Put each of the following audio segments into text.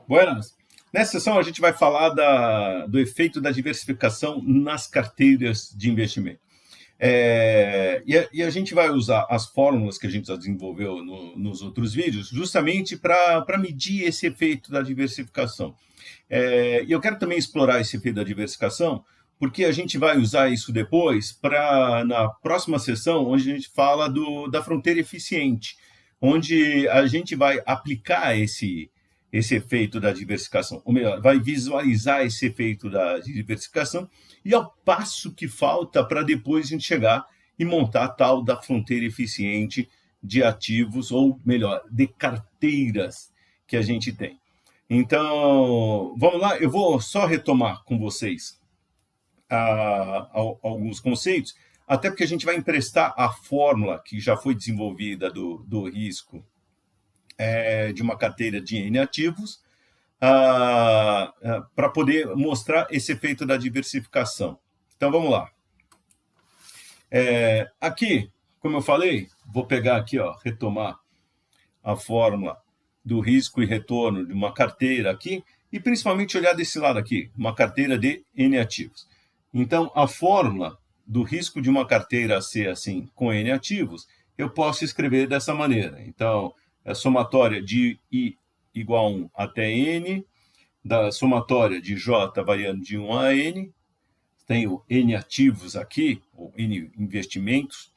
Buenas. Nessa sessão, a gente vai falar do efeito da diversificação nas carteiras de investimento. E a gente vai usar as fórmulas que a gente já desenvolveu nos outros vídeos, justamente para medir esse efeito da diversificação. E eu quero também explorar esse efeito da diversificação, porque a gente vai usar isso depois na próxima sessão, onde a gente fala da fronteira eficiente, onde a gente vai aplicar esse efeito da diversificação, ou melhor, vai visualizar esse efeito da diversificação e ao passo que falta para depois a gente chegar e montar a tal da fronteira eficiente de ativos, ou melhor, de carteiras que a gente tem. Então, vamos lá, eu vou só retomar com vocês alguns conceitos, até porque a gente vai emprestar a fórmula que já foi desenvolvida do risco de uma carteira de N ativos, para poder mostrar esse efeito da diversificação. Então, vamos lá. Aqui, como eu falei, vou pegar aqui, retomar a fórmula do risco e retorno de uma carteira aqui, e principalmente olhar desse lado aqui, uma carteira de N ativos. Então, a fórmula do risco de uma carteira ser assim, com N ativos, eu posso escrever dessa maneira. Então, a somatória de I igual a 1 até N, da somatória de J variando de 1 a N, tenho N ativos aqui, ou N investimentos,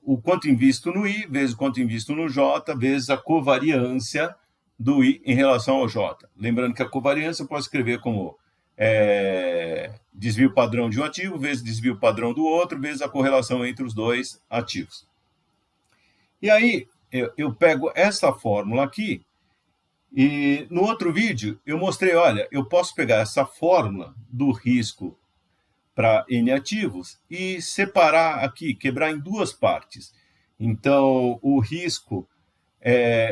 o quanto invisto no I, vezes o quanto invisto no J, vezes a covariância do I em relação ao J. Lembrando que a covariância eu posso escrever como desvio padrão de um ativo, vezes desvio padrão do outro, vezes a correlação entre os dois ativos. E aí, eu pego essa fórmula aqui, e no outro vídeo eu mostrei, olha, eu posso pegar essa fórmula do risco para N ativos e separar aqui, quebrar em duas partes. Então, o risco,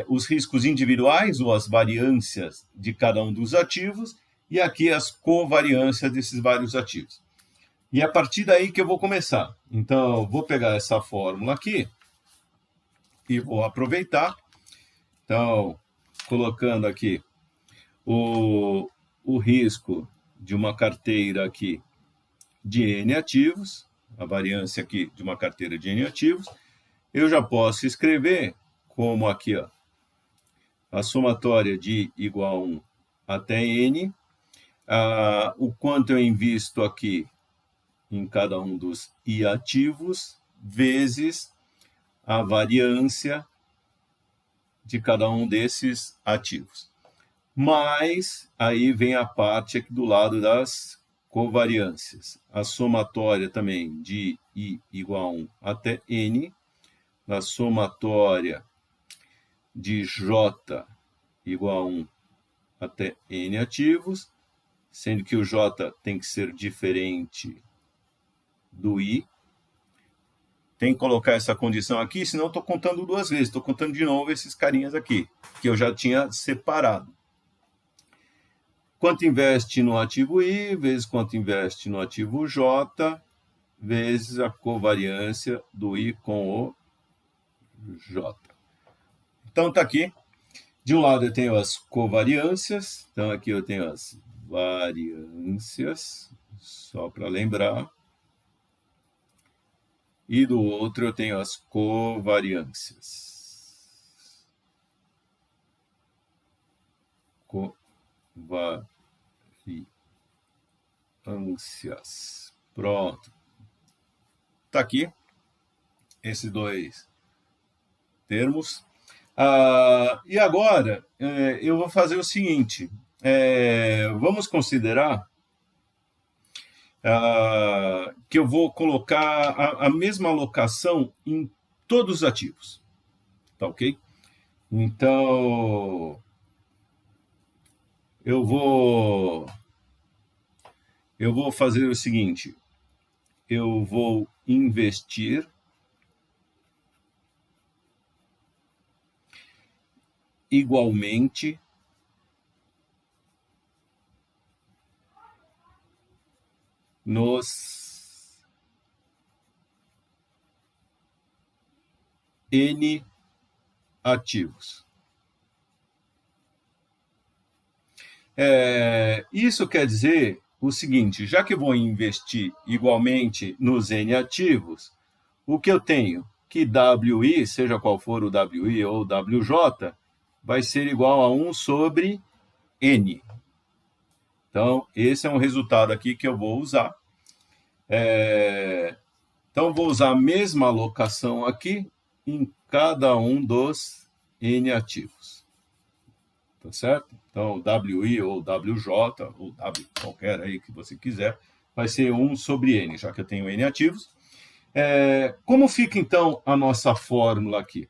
os riscos individuais, ou as variâncias de cada um dos ativos, e aqui as covariâncias desses vários ativos. E é a partir daí que eu vou começar. Então, eu vou pegar essa fórmula aqui, e vou aproveitar, então, colocando aqui o risco de uma carteira aqui de N ativos, a variância aqui de uma carteira de N ativos, eu já posso escrever como aqui, a somatória de igual a 1 até N, o quanto eu invisto aqui em cada um dos I ativos, vezes a variância de cada um desses ativos. Mas aí vem a parte aqui do lado das covariâncias. A somatória também de I igual a 1 até N, a somatória de J igual a 1 até N ativos, sendo que o J tem que ser diferente do I. Tem que colocar essa condição aqui, senão estou contando duas vezes. Estou contando de novo esses carinhas aqui, que eu já tinha separado. Quanto investe no ativo I, vezes quanto investe no ativo J, vezes a covariância do I com o J. Então, está aqui. De um lado eu tenho as covariâncias, então aqui eu tenho as variâncias, só para lembrar. E do outro eu tenho as covariâncias. Covariâncias. Pronto. Está aqui esses dois termos. E agora eu vou fazer o seguinte. Vamos considerar que eu vou colocar a mesma alocação em todos os ativos. Tá ok? Então, eu vou fazer o seguinte. Eu vou investir igualmente nos N ativos. Isso quer dizer o seguinte, já que eu vou investir igualmente nos N ativos, o que eu tenho? Que WI, seja qual for o WI ou WJ, vai ser igual a 1 sobre N. Então, esse é um resultado aqui que eu vou usar. Então, vou usar a mesma alocação aqui em cada um dos N ativos. Tá certo? Então, WI ou WJ, ou W qualquer aí que você quiser, vai ser 1 sobre N, já que eu tenho N ativos. Como fica, então, a nossa fórmula aqui?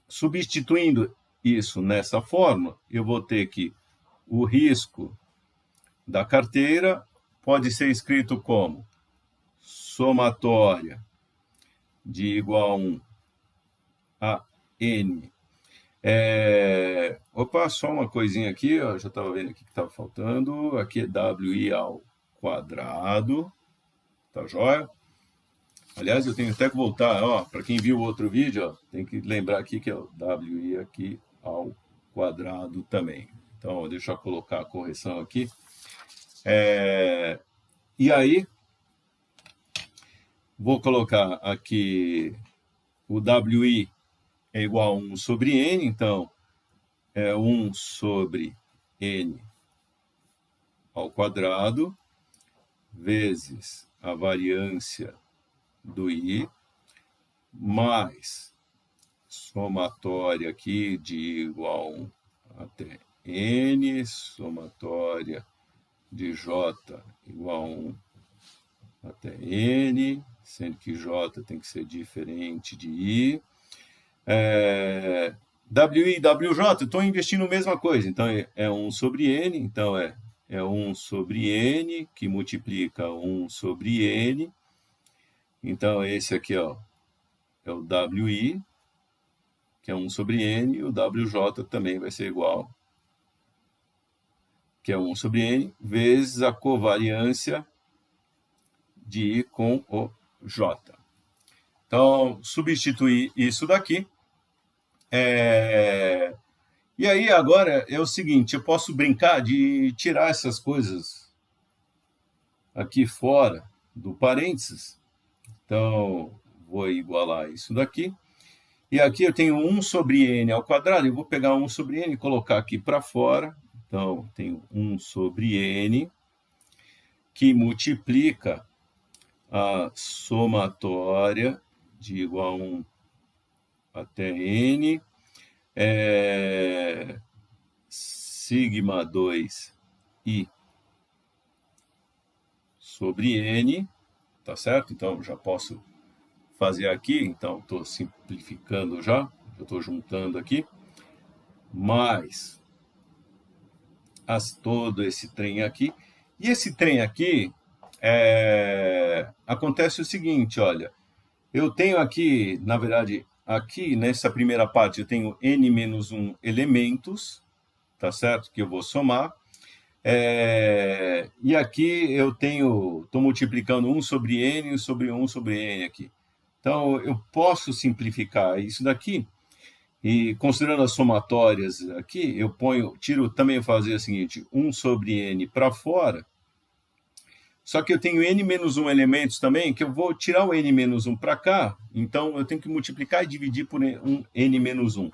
Substituindo isso nessa fórmula, eu vou ter que o risco da carteira pode ser escrito como somatória de igual a 1 a N. Opa, só uma coisinha aqui, ó, já estava vendo aqui que estava faltando. Aqui é WI ao quadrado, tá joia? Aliás, eu tenho até que voltar, ó, para quem viu o outro vídeo, ó, tem que lembrar aqui que é o WI aqui ao quadrado também. Então, deixa eu colocar a correção aqui. E aí, vou colocar aqui o WI é igual a 1 sobre N, então é 1 sobre N ao quadrado, vezes a variância do I, mais somatória aqui de igual a 1 até N, somatória de J igual a 1 até N, sendo que J tem que ser diferente de I. WI e WJ estão investindo a mesma coisa, então é 1 sobre N, então é 1 sobre N, que multiplica 1 sobre N. Então, esse aqui ó, é o WI, que é 1 sobre N, e o WJ também vai ser igual, que é 1 sobre N, vezes a covariância de I com o J. Então, substituir isso daqui. E aí, agora, é o seguinte, eu posso brincar de tirar essas coisas aqui fora do parênteses. Então, vou igualar isso daqui. E aqui eu tenho 1 sobre N ao quadrado, eu vou pegar 1 sobre N e colocar aqui para fora. Então, tenho 1 sobre N, que multiplica a somatória de igual a 1 até N, sigma 2i sobre N, tá certo? Então, já posso fazer aqui, então estou simplificando já estou juntando aqui, mais todo esse trem aqui. E esse trem aqui, acontece o seguinte, olha, eu tenho aqui, na verdade, aqui nessa primeira parte eu tenho n menos 1 elementos, tá certo? Que eu vou somar. E aqui eu estou multiplicando 1 sobre n sobre 1 sobre n aqui. Então, eu posso simplificar isso daqui, e considerando as somatórias aqui, eu também fazer o seguinte, 1 sobre n para fora, só que eu tenho n menos 1 elementos também, que eu vou tirar o n menos 1 para cá, então eu tenho que multiplicar e dividir por n menos 1.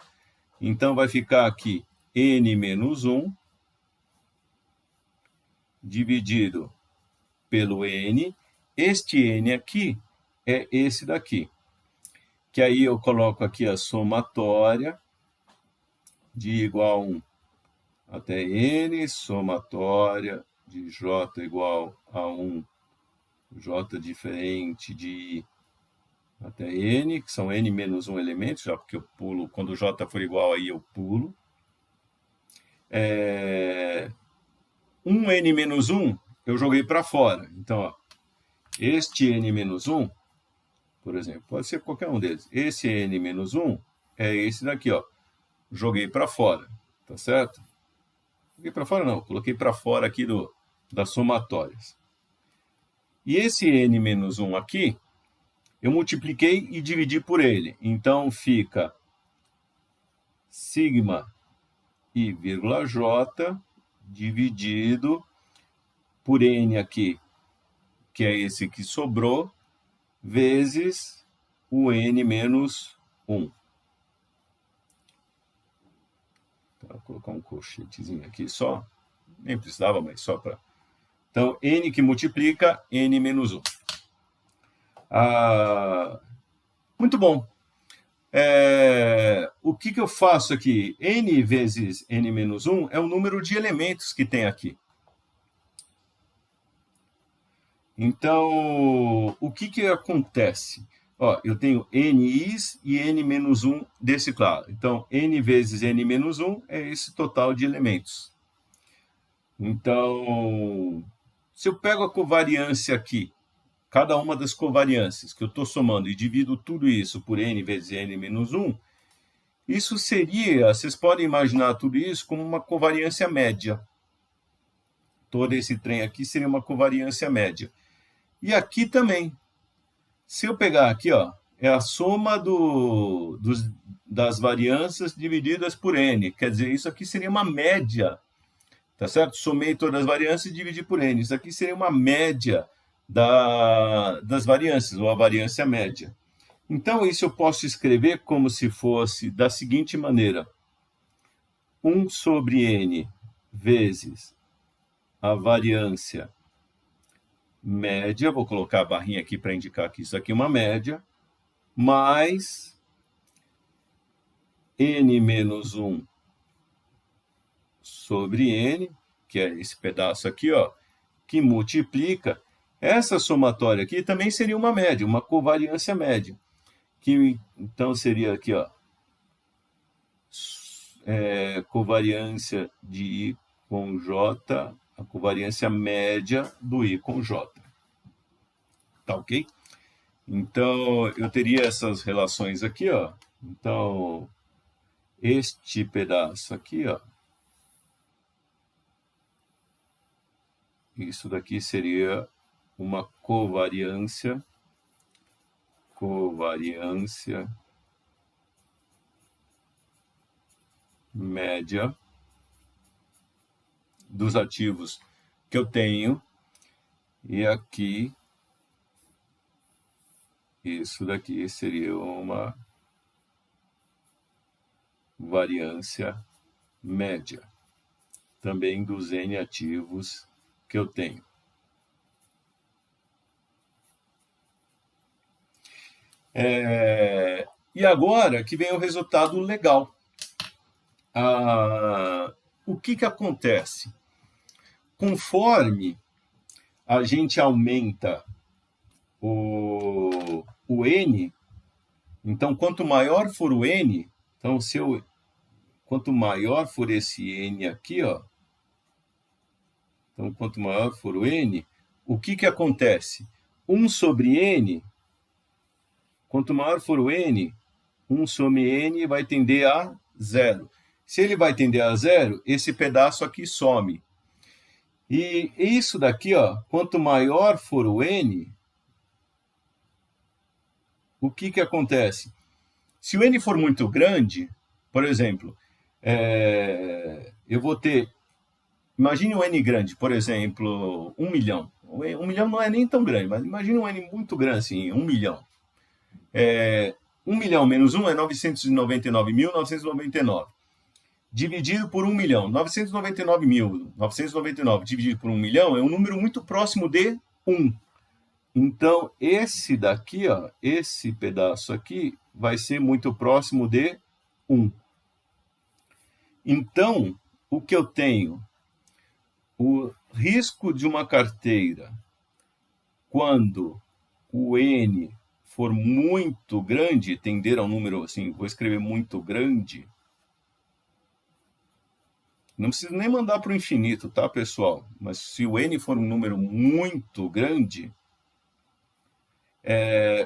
Então, vai ficar aqui n menos 1, dividido pelo n. Este n aqui é esse daqui, que aí eu coloco aqui a somatória de igual a 1 até n, somatória de j igual a 1, j diferente de i até n, que são n menos 1 elementos, já porque eu pulo, quando j for igual a i, eu pulo. 1n menos 1, eu joguei para fora. Então, ó, este n menos 1, por exemplo, pode ser qualquer um deles. Esse n menos 1 é esse daqui, ó. Joguei para fora, tá certo? Joguei para fora não, coloquei para fora aqui das somatórias. E esse n menos 1 aqui, eu multipliquei e dividi por ele. Então, fica sigma i, vírgula j, dividido por N aqui, que é esse que sobrou, vezes o N menos 1. Vou colocar um colchetezinho aqui só. Nem precisava, mas só para... Então, N que multiplica, N menos 1. Muito bom. O que eu faço aqui? N vezes N menos 1 é o número de elementos que tem aqui. Então, o que acontece? Ó, eu tenho Nis e N menos 1 desse lado. Então, N vezes N menos 1 é esse total de elementos. Então, se eu pego a covariância aqui, cada uma das covariâncias que eu estou somando e divido tudo isso por N vezes N menos 1, isso seria, vocês podem imaginar tudo isso como uma covariância média. Todo esse trem aqui seria uma covariância média. E aqui também. Se eu pegar aqui, ó, é a soma das variâncias divididas por N. Quer dizer, isso aqui seria uma média. Tá certo? Somei todas as variâncias e dividi por N. Isso aqui seria uma média das variâncias, ou a variância média. Então, isso eu posso escrever como se fosse da seguinte maneira. 1 sobre N vezes a variância média, vou colocar a barrinha aqui para indicar que isso aqui é uma média, mais N menos 1 sobre N, que é esse pedaço aqui, ó, que multiplica. Essa somatória aqui também seria uma média, uma covariância média. Que, então, seria aqui, ó, covariância de I com J, a covariância média do I com J. Tá ok? Então, eu teria essas relações aqui, ó. Então, este pedaço aqui, ó, isso daqui seria uma covariância média dos ativos que eu tenho. E aqui, isso daqui seria uma variância média, também dos N ativos que eu tenho. E agora que vem o resultado legal. O que acontece? Conforme a gente aumenta o N, então, quanto maior for o N, então, quanto maior for esse N aqui, ó, então, quanto maior for o N, o que acontece? 1 sobre N, quanto maior for o N, 1 sobre N vai tender a 0. Se ele vai tender a 0, esse pedaço aqui some. E isso daqui, ó, quanto maior for o N, o que acontece? Se o N for muito grande, por exemplo, eu vou ter... Imagine um N grande, por exemplo, 1 milhão. 1 milhão não é nem tão grande, mas imagine um N muito grande, assim, 1 milhão. 1 milhão menos 1 é 999.999. Dividido por 1 milhão. 999.999 dividido por 1 milhão é um número muito próximo de 1. Então, esse daqui, ó, esse pedaço aqui, vai ser muito próximo de 1. Então, o que eu tenho? O risco de uma carteira, quando o N for muito grande, tender a um número assim, vou escrever muito grande, não preciso nem mandar para o infinito, tá, pessoal? Mas se o N for um número muito grande,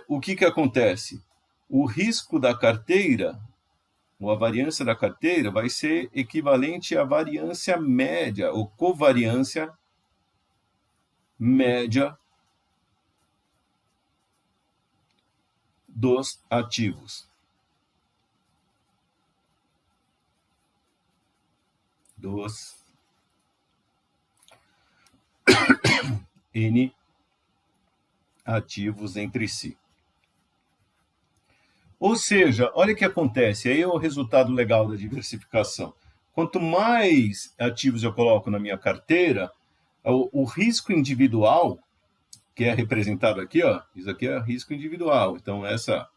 o que acontece? O risco da carteira, ou a variância da carteira, vai ser equivalente à variância média, ou covariância média dos ativos. N ativos entre si. Ou seja, olha o que acontece, aí é o resultado legal da diversificação. Quanto mais ativos eu coloco na minha carteira, o risco individual, que é representado aqui, ó, isso aqui é risco individual. Então, essa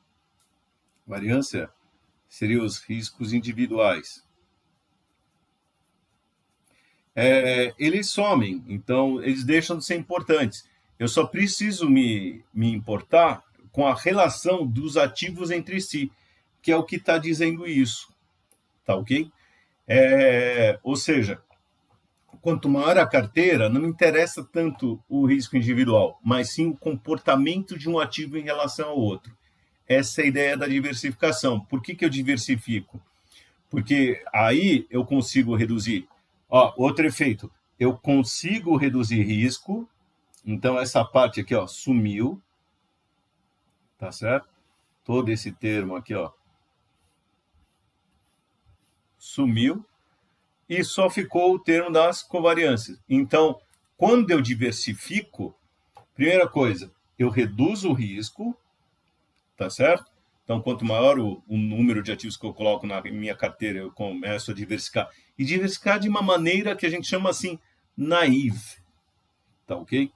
variância seria os riscos individuais. Eles somem, então eles deixam de ser importantes. Eu só preciso me importar com a relação dos ativos entre si, que é o que está dizendo isso, tá ok? Ou seja, quanto maior a carteira, não me interessa tanto o risco individual, mas sim o comportamento de um ativo em relação ao outro. Essa é a ideia da diversificação. Por que eu diversifico? Porque aí eu consigo reduzir. Ó, outro efeito, eu consigo reduzir risco, então essa parte aqui, ó, sumiu, tá certo? Todo esse termo aqui, ó, sumiu, e só ficou o termo das covariâncias. Então, quando eu diversifico, primeira coisa, eu reduzo o risco, tá certo? Então, quanto maior o número de ativos que eu coloco na minha carteira, eu começo a diversificar. E diversificar de uma maneira que a gente chama assim, naive, tá ok?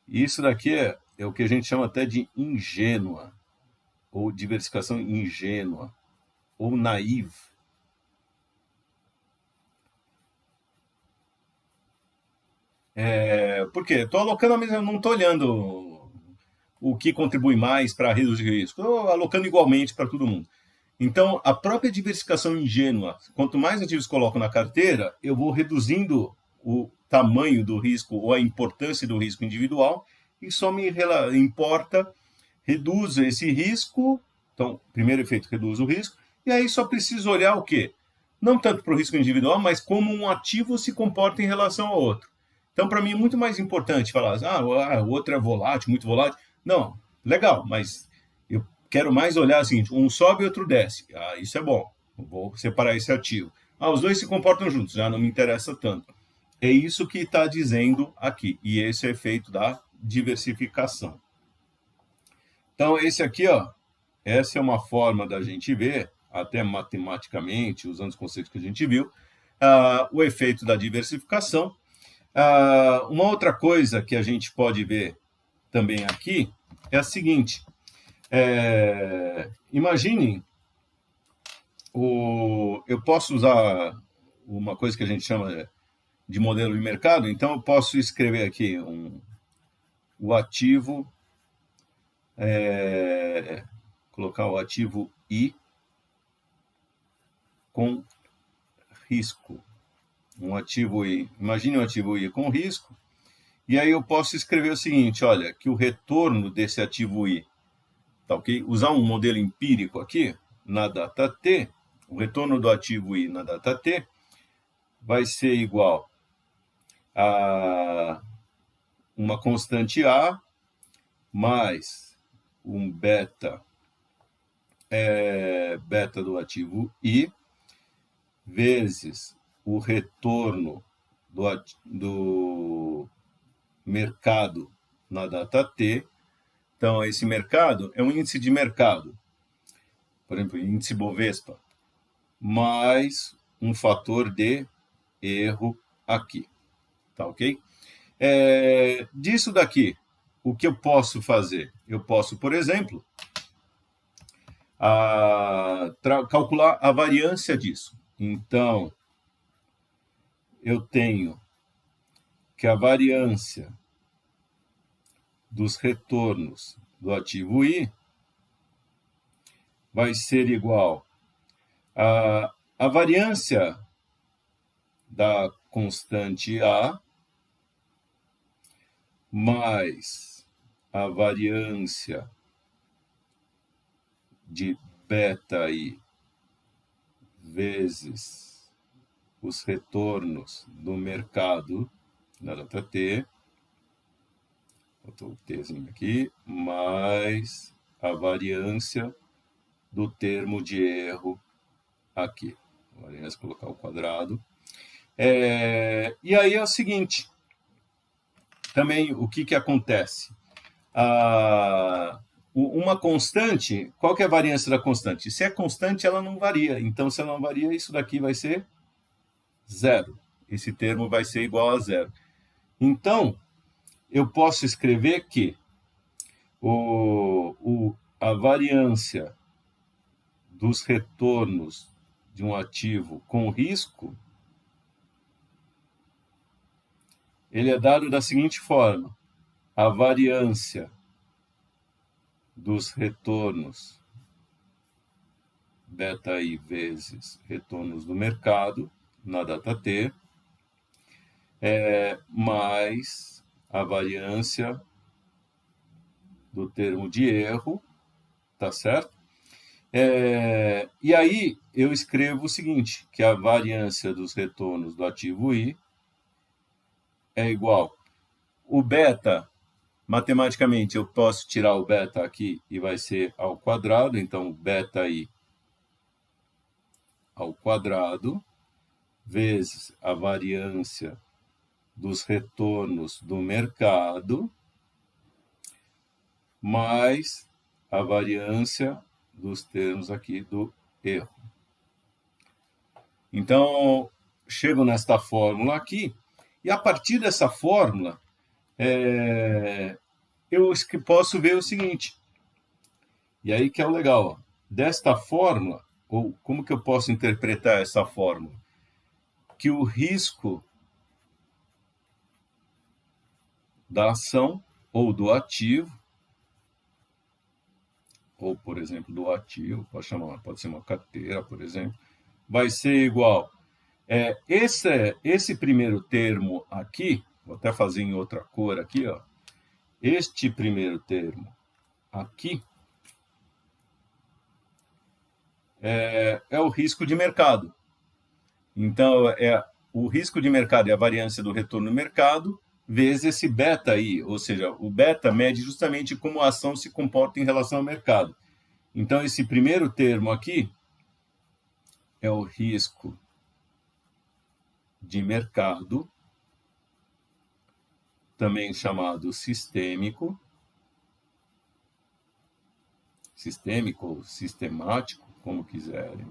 Isso daqui é o que a gente chama até de ingênua, ou diversificação ingênua, ou naive. Por quê? Estou alocando a mesma, não estou olhando o que contribui mais para reduzir o risco, estou alocando igualmente para todo mundo. Então, a própria diversificação ingênua, quanto mais ativos coloco na carteira, eu vou reduzindo o tamanho do risco ou a importância do risco individual e só me importa, reduzo esse risco. Então, primeiro efeito, reduzo o risco, e aí só preciso olhar o quê? Não tanto para o risco individual, mas como um ativo se comporta em relação ao outro. Então, para mim, é muito mais importante falar, o outro é volátil, muito volátil. Não, legal, mas eu quero mais olhar o seguinte, um sobe e outro desce. Isso é bom, eu vou separar esse ativo. Os dois se comportam juntos, já não me interessa tanto. É isso que está dizendo aqui, e esse é o efeito da diversificação. Então, esse aqui, ó, essa é uma forma da gente ver, até matematicamente, usando os conceitos que a gente viu, o efeito da diversificação. Uma outra coisa que a gente pode ver também aqui é a seguinte: imaginem, eu posso usar uma coisa que a gente chama de modelo de mercado, então eu posso escrever aqui o ativo, colocar o ativo I com risco. Um ativo I, imagine um ativo I com risco, e aí eu posso escrever o seguinte, olha, que o retorno desse ativo I, tá ok? Usar um modelo empírico aqui, na data T, o retorno do ativo I na data T vai ser igual a uma constante A mais um beta, beta do ativo I, vezes o retorno do mercado na data T. Então, esse mercado é um índice de mercado, por exemplo, índice Bovespa, mais um fator de erro aqui, tá ok? Disso daqui, o que eu posso fazer? Eu posso, por exemplo, calcular a variância disso. Então, eu tenho que a variância dos retornos do ativo I vai ser igual a variância da constante A mais a variância de beta I vezes os retornos do mercado na data T, botou o Tzinho aqui, mais a variância do termo de erro aqui. A variância, colocar o quadrado. E aí é o seguinte, também o que acontece? Uma constante, qual que é a variância da constante? Se é constante, ela não varia. Então, se ela não varia, isso daqui vai ser zero. Esse termo vai ser igual a zero. Então, eu posso escrever que a variância dos retornos de um ativo com risco, ele é dado da seguinte forma: a variância dos retornos beta-i vezes retornos do mercado na data T, mais a variância do termo de erro, tá certo? E aí eu escrevo o seguinte, que a variância dos retornos do ativo I é igual. O beta, matematicamente, eu posso tirar o beta aqui e vai ser ao quadrado, então beta-i ao quadrado, vezes a variância dos retornos do mercado, mais a variância dos termos aqui do erro. Então, chego nesta fórmula aqui, e a partir dessa fórmula, eu posso ver o seguinte, e aí que é o legal, ó, desta fórmula, ou como que eu posso interpretar essa fórmula? Que o risco da ação ou do ativo, ou, por exemplo, do ativo, pode ser uma carteira, por exemplo, vai ser igual. Esse primeiro termo aqui, vou até fazer em outra cor aqui, ó. Este primeiro termo aqui é o risco de mercado. Então, o risco de mercado é a variância do retorno no mercado, vezes esse beta aí, ou seja, o beta mede justamente como a ação se comporta em relação ao mercado. Então, esse primeiro termo aqui é o risco de mercado, também chamado sistêmico ou sistemático, como quiserem.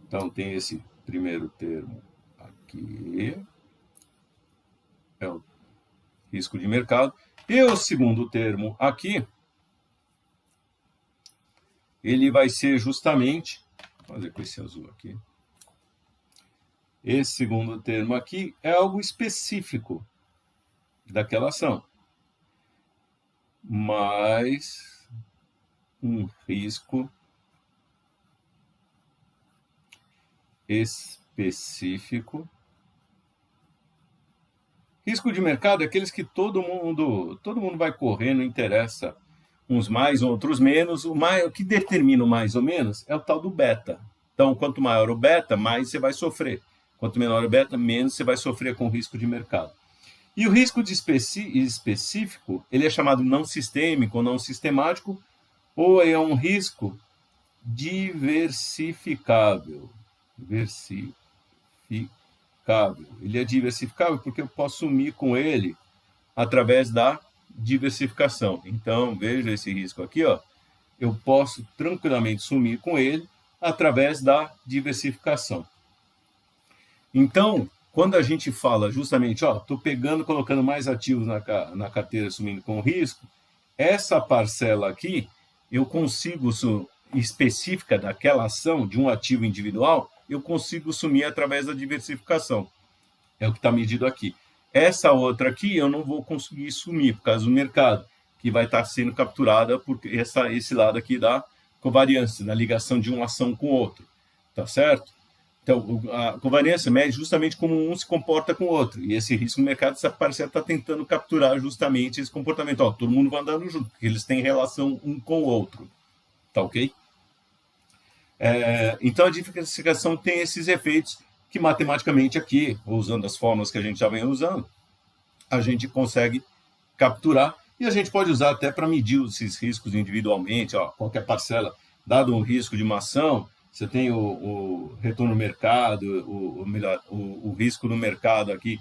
Então, tem esse primeiro termo aqui, é o risco de mercado. E o segundo termo aqui, ele vai ser justamente, vou fazer com esse azul aqui, esse segundo termo aqui é algo específico daquela ação, mais um risco específico. Risco de mercado é aqueles que todo mundo vai correr, não interessa, uns mais, outros menos. O que determina o mais ou menos é o tal do beta. Então, quanto maior o beta, mais você vai sofrer. Quanto menor o beta, menos você vai sofrer com o risco de mercado. E o risco de específico, ele é chamado não sistêmico ou não sistemático, ou é um risco diversificável. Ele é diversificável porque eu posso sumir com ele através da diversificação. Então, veja esse risco aqui, ó. Eu posso tranquilamente sumir com ele através da diversificação. Então, quando a gente fala justamente, ó, estou colocando mais ativos na carteira, sumindo com risco, essa parcela aqui, eu consigo, específica daquela ação, de um ativo individual, eu consigo sumir através da diversificação. É o que está medido aqui. Essa outra aqui, eu não vou conseguir sumir por causa do mercado, que vai estar sendo capturada por esse lado aqui da covariância, da ligação de uma ação com outra. Tá certo? Então, a covariância mede justamente como um se comporta com o outro. E esse risco no mercado, essa parcela está tentando capturar justamente esse comportamento. Ó, todo mundo vai andando junto, porque eles têm relação um com o outro. Tá ok? Então, a diversificação tem esses efeitos que matematicamente aqui, usando as fórmulas que a gente já vem usando, a gente consegue capturar e a gente pode usar até para medir esses riscos individualmente. Ó, qualquer parcela, dado um risco de uma ação, você tem o retorno no mercado, o risco no mercado aqui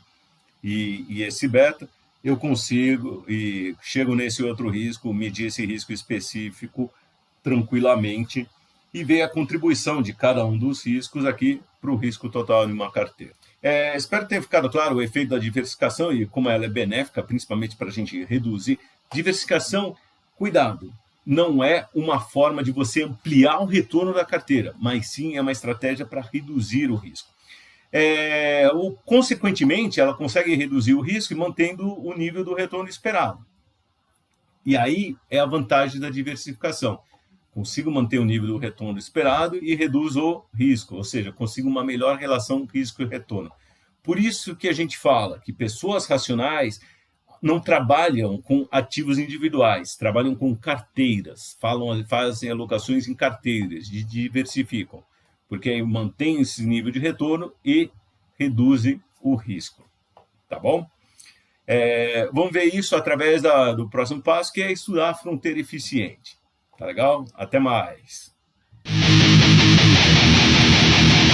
e esse beta, eu consigo e chego nesse outro risco, medir esse risco específico tranquilamente e ver a contribuição de cada um dos riscos aqui para o risco total de uma carteira. Espero que tenha ficado claro o efeito da diversificação e como ela é benéfica, principalmente para a gente reduzir. Diversificação, cuidado, não é uma forma de você ampliar o retorno da carteira, mas sim é uma estratégia para reduzir o risco. Consequentemente, ela consegue reduzir o risco e mantendo o nível do retorno esperado. E aí é a vantagem da diversificação. Consigo manter o nível do retorno esperado e reduzo o risco, ou seja, consigo uma melhor relação risco e retorno. Por isso que a gente fala que pessoas racionais não trabalham com ativos individuais, trabalham com carteiras, fazem alocações em carteiras, diversificam, porque aí mantém esse nível de retorno e reduzem o risco. Tá bom? Vamos ver isso através do próximo passo, que é estudar a fronteira eficiente. Tá legal? Até mais!